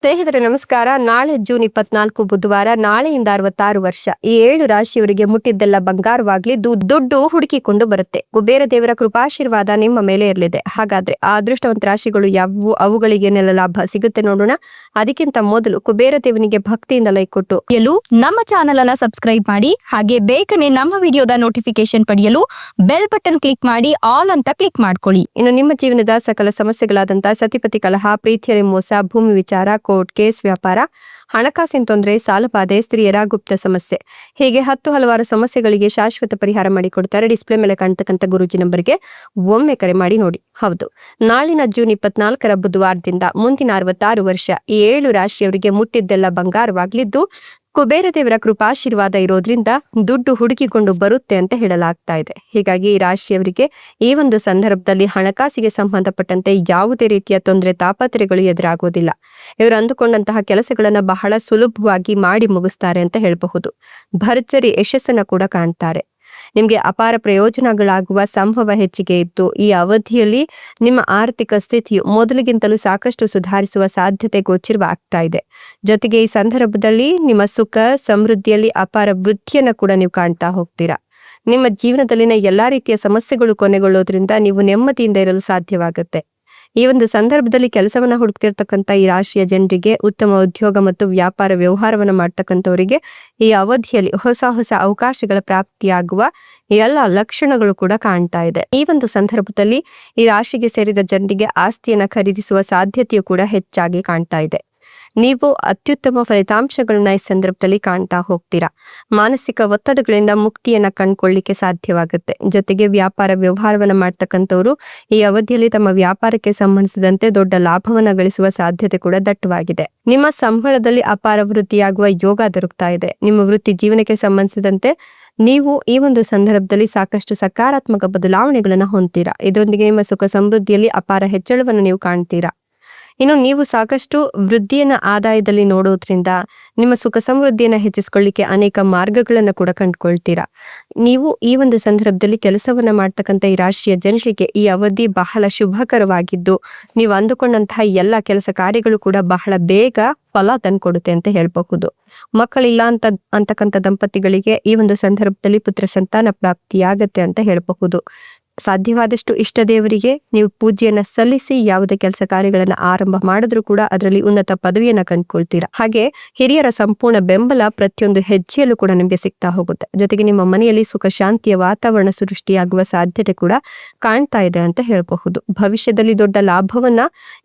ಸ್ನೇಹಿತರೆ ನಮಸ್ಕಾರ. ನಾಳೆ ಜೂನ್ 24 ಬುಧವಾರ. ನಾಳೆಯಿಂದ 66 ವರ್ಷ. ಈ 7 ರಾಶಿಯವರಿಗೆ ಮುಟ್ಟಿದ್ದೆಲ್ಲ ಬಂಗಾರವಾಗ್ಲಿ, ದುಡ್ಡು ಹುಡುಕಿಕೊಂಡು ಬರುತ್ತೆ. ಕುಬೇರ ದೇವರ ಕೃಪಾಶೀರ್ವಾದ ನಿಮ್ಮ ಮೇಲೆ ಇರಲಿದೆ. ಹಾಗಾದ್ರೆ ಆ ಅದೃಷ್ಟವಂತ ರಾಶಿಗಳು ಯಾವುವು, ಅವುಗಳಿಗೇನೆಲ್ಲ ಲಾಭ ಸಿಗುತ್ತೆ ನೋಡೋಣ. ಅದಕ್ಕಿಂತ ಮೊದಲು ಕುಬೇರ ದೇವನಿಗೆ ಭಕ್ತಿಯಿಂದ ಲೈಕ್ ಕೊಟ್ಟು ನಮ್ಮ ಚಾನೆಲ್ ಅನ್ನ ಸಬ್ಸ್ಕ್ರೈಬ್ ಮಾಡಿ. ಹಾಗೆ ಬೇಗನೆ ನಮ್ಮ ವಿಡಿಯೋದ ನೋಟಿಫಿಕೇಶನ್ ಪಡೆಯಲು ಬೆಲ್ ಬಟನ್ ಕ್ಲಿಕ್ ಮಾಡಿ ಆಲ್ ಅಂತ ಕ್ಲಿಕ್ ಮಾಡ್ಕೊಳ್ಳಿ. ಇನ್ನು ನಿಮ್ಮ ಜೀವನದ ಸಕಲ ಸಮಸ್ಯೆಗಳಾದಂತಹ ಸತಿಪತಿ ಕಲಹ, ಪ್ರೀತಿಯಲ್ಲಿ ಮೋಸ, ಭೂಮಿ ವಿಚಾರ, ಕೋರ್ಟ್ ಕೇಸ್, ವ್ಯಾಪಾರ, ಹಣಕಾಸಿನ ತೊಂದರೆ, ಸಾಲಬಾಧೆ, ಸ್ತ್ರೀಯರ ಗುಪ್ತ ಸಮಸ್ಯೆ, ಹೀಗೆ ಹಲವಾರು ಸಮಸ್ಯೆಗಳಿಗೆ ಶಾಶ್ವತ ಪರಿಹಾರ ಮಾಡಿಕೊಡ್ತಾರೆ. ಡಿಸ್ಪ್ಲೇ ಮೇಲೆ ಕಾಣ್ತಕ್ಕಂಥ ಗುರೂಜಿ ನಂಬರ್ಗೆ ಒಮ್ಮೆ ಕರೆ ಮಾಡಿ ನೋಡಿ. ಹೌದು, ನಾಳಿನ ಜೂನ್ 24 ಬುಧವಾರದಿಂದ ಮುಂದಿನ 66 ವರ್ಷ ಈ 7 ರಾಶಿಯವರಿಗೆ ಮುಟ್ಟಿದ್ದೆಲ್ಲ ಬಂಗಾರವಾಗ್ಲಿದ್ದು, ಕುಬೇರ ದೇವರ ಕೃಪಾಶೀರ್ವಾದ ಇರೋದ್ರಿಂದ ದುಡ್ಡು ಹುಡುಕಿಕೊಂಡು ಬರುತ್ತೆ ಅಂತ ಹೇಳಲಾಗ್ತಾ ಇದೆ. ಹೀಗಾಗಿ ಈ ರಾಶಿಯವರಿಗೆ ಈ ಒಂದು ಸಂದರ್ಭದಲ್ಲಿ ಹಣಕಾಸಿಗೆ ಸಂಬಂಧಪಟ್ಟಂತೆ ಯಾವುದೇ ರೀತಿಯ ತೊಂದರೆ, ತಾಪತ್ರೆಗಳು ಎದುರಾಗೋದಿಲ್ಲ. ಇವರು ಅಂದುಕೊಂಡಂತಹ ಕೆಲಸಗಳನ್ನ ಬಹಳ ಸುಲಭವಾಗಿ ಮಾಡಿ ಮುಗಿಸ್ತಾರೆ ಅಂತ ಹೇಳಬಹುದು. ಭರ್ಜರಿ ಯಶಸ್ಸನ್ನ ಕೂಡ ಕಾಣ್ತಾರೆ. ನಿಮ್ಗೆ ಅಪಾರ ಪ್ರಯೋಜನಗಳಾಗುವ ಸಂಭವ ಹೆಚ್ಚಿಗೆ ಇತ್ತು. ಈ ಅವಧಿಯಲ್ಲಿ ನಿಮ್ಮ ಆರ್ಥಿಕ ಸ್ಥಿತಿಯು ಮೊದಲಿಗಿಂತಲೂ ಸಾಕಷ್ಟು ಸುಧಾರಿಸುವ ಸಾಧ್ಯತೆ ಗೋಚರವಾಗ್ತಾ ಇದೆ. ಜೊತೆಗೆ ಈ ಸಂದರ್ಭದಲ್ಲಿ ನಿಮ್ಮ ಸುಖ ಸಮೃದ್ಧಿಯಲ್ಲಿ ಅಪಾರ ವೃದ್ಧಿಯನ್ನ ಕೂಡ ನೀವು ಕಾಣ್ತಾ ಹೋಗ್ತೀರಾ. ನಿಮ್ಮ ಜೀವನದಲ್ಲಿನ ಎಲ್ಲಾ ರೀತಿಯ ಸಮಸ್ಯೆಗಳು ಕೊನೆಗೊಳ್ಳೋದ್ರಿಂದ ನೀವು ನೆಮ್ಮದಿಯಿಂದ ಇರಲು ಸಾಧ್ಯವಾಗುತ್ತೆ. ಈ ಒಂದು ಸಂದರ್ಭದಲ್ಲಿ ಕೆಲಸವನ್ನ ಹುಡುಕ್ತಿರ್ತಕ್ಕಂಥ ಈ ರಾಶಿಯ ಜನರಿಗೆ, ಉತ್ತಮ ಉದ್ಯೋಗ ಮತ್ತು ವ್ಯಾಪಾರ ವ್ಯವಹಾರವನ್ನ ಮಾಡ್ತಕ್ಕಂಥವರಿಗೆ ಈ ಅವಧಿಯಲ್ಲಿ ಹೊಸ ಅವಕಾಶಗಳ ಪ್ರಾಪ್ತಿಯಾಗುವ ಎಲ್ಲ ಲಕ್ಷಣಗಳು ಕೂಡ ಕಾಣ್ತಾ ಇದೆ. ಈ ಒಂದು ಸಂದರ್ಭದಲ್ಲಿ ಈ ರಾಶಿಗೆ ಸೇರಿದ ಜನರಿಗೆ ಆಸ್ತಿಯನ್ನ ಖರೀದಿಸುವ ಸಾಧ್ಯತೆಯು ಕೂಡ ಹೆಚ್ಚಾಗಿ ಕಾಣ್ತಾ ಇದೆ. ನೀವು ಅತ್ಯುತ್ತಮ ಫಲಿತಾಂಶಗಳನ್ನ ಈ ಸಂದರ್ಭದಲ್ಲಿ ಕಾಣ್ತಾ ಹೋಗ್ತೀರಾ. ಮಾನಸಿಕ ಒತ್ತಡಗಳಿಂದ ಮುಕ್ತಿಯನ್ನ ಕಂಡುಕೊಳ್ಳಿಕ್ಕೆ ಸಾಧ್ಯವಾಗುತ್ತೆ. ಜೊತೆಗೆ ವ್ಯಾಪಾರ ವ್ಯವಹಾರವನ್ನ ಮಾಡ್ತಕ್ಕಂಥವ್ರು ಈ ಅವಧಿಯಲ್ಲಿ ತಮ್ಮ ವ್ಯಾಪಾರಕ್ಕೆ ಸಂಬಂಧಿಸಿದಂತೆ ದೊಡ್ಡ ಲಾಭವನ್ನ ಗಳಿಸುವ ಸಾಧ್ಯತೆ ಕೂಡ ದಟ್ಟವಾಗಿದೆ. ನಿಮ್ಮ ಸಂಬಳದಲ್ಲಿ ಅಪಾರ ವೃದ್ಧಿಯಾಗುವ ಯೋಗ ದೊರಕ್ತಾ ಇದೆ. ನಿಮ್ಮ ವೃತ್ತಿ ಜೀವನಕ್ಕೆ ಸಂಬಂಧಿಸಿದಂತೆ ನೀವು ಈ ಒಂದು ಸಂದರ್ಭದಲ್ಲಿ ಸಾಕಷ್ಟು ಸಕಾರಾತ್ಮಕ ಬದಲಾವಣೆಗಳನ್ನ ಹೊಂದ್ತೀರಾ. ಇದರೊಂದಿಗೆ ನಿಮ್ಮ ಸುಖ ಸಮೃದ್ಧಿಯಲ್ಲಿ ಅಪಾರ ಹೆಚ್ಚಳವನ್ನು ನೀವು ಕಾಣ್ತೀರಾ. ಇನ್ನು ನೀವು ಸಾಕಷ್ಟು ವೃದ್ಧಿಯನ್ನ ಆದಾಯದಲ್ಲಿ ನೋಡೋದ್ರಿಂದ ನಿಮ್ಮ ಸುಖ ಸಮೃದ್ಧಿಯನ್ನ ಹೆಚ್ಚಿಸ್ಕೊಳ್ಳಿಕ್ಕೆ ಅನೇಕ ಮಾರ್ಗಗಳನ್ನ ಕೂಡ ಕಂಡುಕೊಳ್ತೀರಾ. ನೀವು ಈ ಒಂದು ಸಂದರ್ಭದಲ್ಲಿ ಕೆಲಸವನ್ನ ಮಾಡ್ತಕ್ಕಂಥ ಈ ರಾಶಿಯ ಜನರಿಗೆ ಈ ಅವಧಿ ಬಹಳ ಶುಭಕರವಾಗಿದ್ದು, ನೀವು ಅಂದುಕೊಂಡಂತಹ ಎಲ್ಲ ಕೆಲಸ ಕಾರ್ಯಗಳು ಕೂಡ ಬಹಳ ಬೇಗ ಫಲ ತಂದ್ಕೊಡುತ್ತೆ ಅಂತ ಹೇಳ್ಬಹುದು. ಮಕ್ಕಳಿಲ್ಲ ಅಂತಕ್ಕಂಥ ದಂಪತಿಗಳಿಗೆ ಈ ಒಂದು ಸಂದರ್ಭದಲ್ಲಿ ಪುತ್ರ ಸಂತಾನ ಪ್ರಾಪ್ತಿಯಾಗತ್ತೆ ಅಂತ ಹೇಳಬಹುದು. ಸಾಧ್ಯವಾದಷ್ಟು ಇಷ್ಟ ದೇವರಿಗೆ ನೀವು ಪೂಜೆಯನ್ನ ಸಲ್ಲಿಸಿ ಯಾವುದೇ ಕೆಲಸ ಕಾರ್ಯಗಳನ್ನ ಆರಂಭ ಮಾಡಿದ್ರು ಕೂಡ ಅದರಲ್ಲಿ ಉನ್ನತ ಪದವಿಯನ್ನ ಕಂಡುಕೊಳ್ತೀರಾ. ಹಾಗೆ ಹಿರಿಯರ ಸಂಪೂರ್ಣ ಬೆಂಬಲ ಪ್ರತಿಯೊಂದು ಹೆಜ್ಜೆಯಲ್ಲೂ ಕೂಡ ನಿಮಗೆ ಸಿಗ್ತಾ ಹೋಗುತ್ತೆ. ಜೊತೆಗೆ ನಿಮ್ಮ ಮನೆಯಲ್ಲಿ ಸುಖ ಶಾಂತಿಯ ವಾತಾವರಣ ಸೃಷ್ಟಿಯಾಗುವ ಸಾಧ್ಯತೆ ಕೂಡ ಕಾಣ್ತಾ ಇದೆ ಅಂತ ಹೇಳಬಹುದು. ಭವಿಷ್ಯದಲ್ಲಿ ದೊಡ್ಡ ಲಾಭವನ್ನ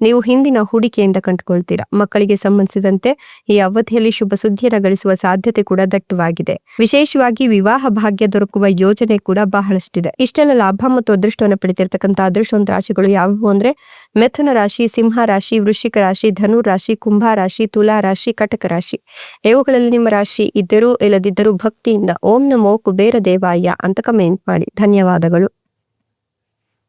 ನೀವು ಹಿಂದಿನ ಹೂಡಿಕೆಯಿಂದ ಕಂಡುಕೊಳ್ತೀರಾ. ಮಕ್ಕಳಿಗೆ ಸಂಬಂಧಿಸಿದಂತೆ ಈ ಅವಧಿಯಲ್ಲಿ ಶುಭ ಸುದ್ದಿಯನ್ನ ಗಳಿಸುವ ಸಾಧ್ಯತೆ ಕೂಡ ದಟ್ಟವಾಗಿದೆ. ವಿಶೇಷವಾಗಿ ವಿವಾಹ ಭಾಗ್ಯ ದೊರಕುವ ಯೋಜನೆ ಕೂಡ ಬಹಳಷ್ಟಿದೆ. ಇಷ್ಟೆಲ್ಲ ಲಾಭ ಮತ್ತು ಅದೃಷ್ಟವನ್ನು ಪಡೆದಿರ್ತಕ್ಕಂಥ ಅದೃಷ್ಟವಂತ ರಾಶಿಗಳು ಯಾವುವು ಅಂದ್ರೆ ಮಿಥುನ ರಾಶಿ, ಸಿಂಹ ರಾಶಿ, ವೃಶ್ಚಿಕ ರಾಶಿ, ಧನು ರಾಶಿ, ಕುಂಭ ರಾಶಿ, ತುಲಾ ರಾಶಿ, ಕಟಕ ರಾಶಿ. ಇವುಗಳಲ್ಲಿ ನಿಮ್ಮ ರಾಶಿ ಇದ್ದರೂ ಇಲ್ಲದಿದ್ದರೂ ಭಕ್ತಿಯಿಂದ ಓಂ ನಮೋ ಕುಬೇರ ದೇವಾಯ ಅಂತ ಕಮೆಂಟ್ ಮಾಡಿ. ಧನ್ಯವಾದಗಳು.